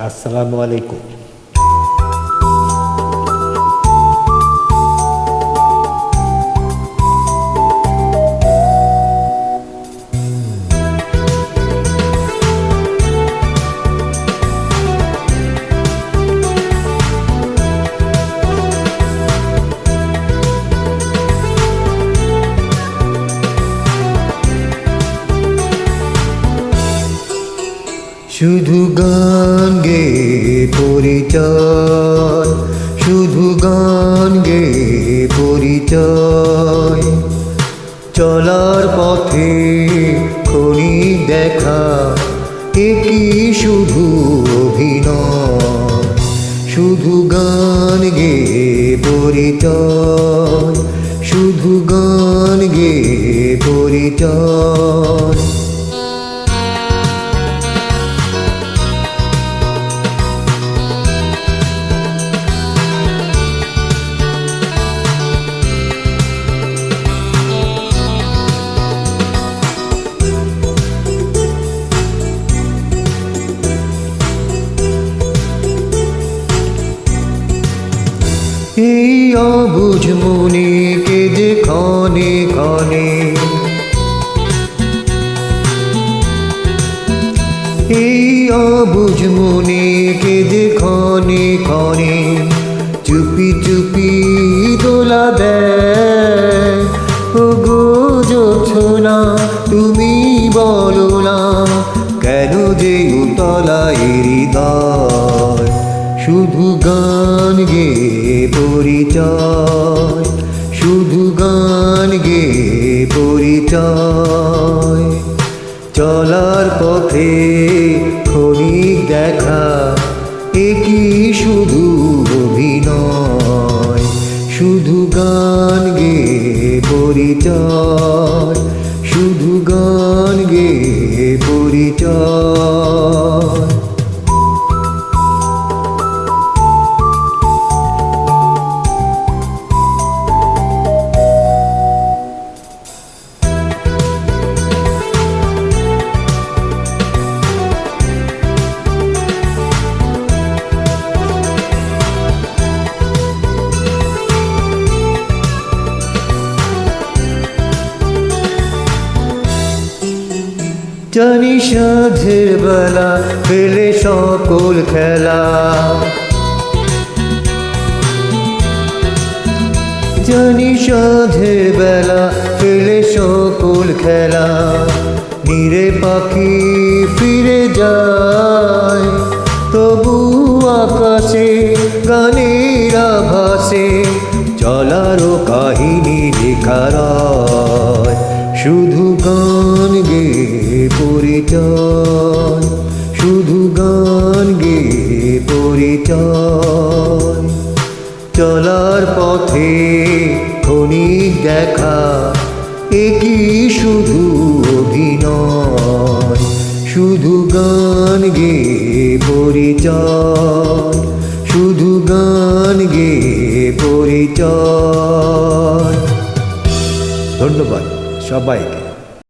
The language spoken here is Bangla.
আসসালামু আলাইকুম। শুধু গান গেয়ে পরিচয়, শুধু গান গেয়ে পরিচয়। চলার পথে ক্ষণিক দেখা, একই শুধু অভিনয়। শুধু গান গেয়ে পরিচয়, শুধু গান গেয়ে পরিচয়। এই অবুঝ মনে কেঁদে ক্ষণে ক্ষণে, এই অবুঝ মনে কেঁদে ক্ষণে ক্ষণে। চুপি চুপি দোলা দেয়, ওগো জোছনা তুমি বলো না, কেন যে উতলা হৃদয়। শুধু গান গেয়ে পরিচয়, শুধু গান গেয়ে পরিচয়। চলার পথে ক্ষণিক দেখা, একই শুধু অভিনয়। শুধু গান গেয়ে পরিচয়, শুধু গান গেয়ে পরিচয়। জানি সাঁঝের বেলা ফেলে সকল খেলা, জানি সাঁঝের বেলা ফেলে সকল খেলা। নীরে পাখি ফিরে যায়, তবু আকাশে গানের আভাসে চলারও কাহিনী লেখা রয়। শুধু গান গেয়ে পরিচয়, শুধু গান গেয়ে পরিচয়। চলার পথে ক্ষণিক দেখা, একই শুধু অভিনয়। শুধু গান গেয়ে পরিচয়, শুধু গান গেয়ে পরিচয়। ধন্যবাদ সবাইকে।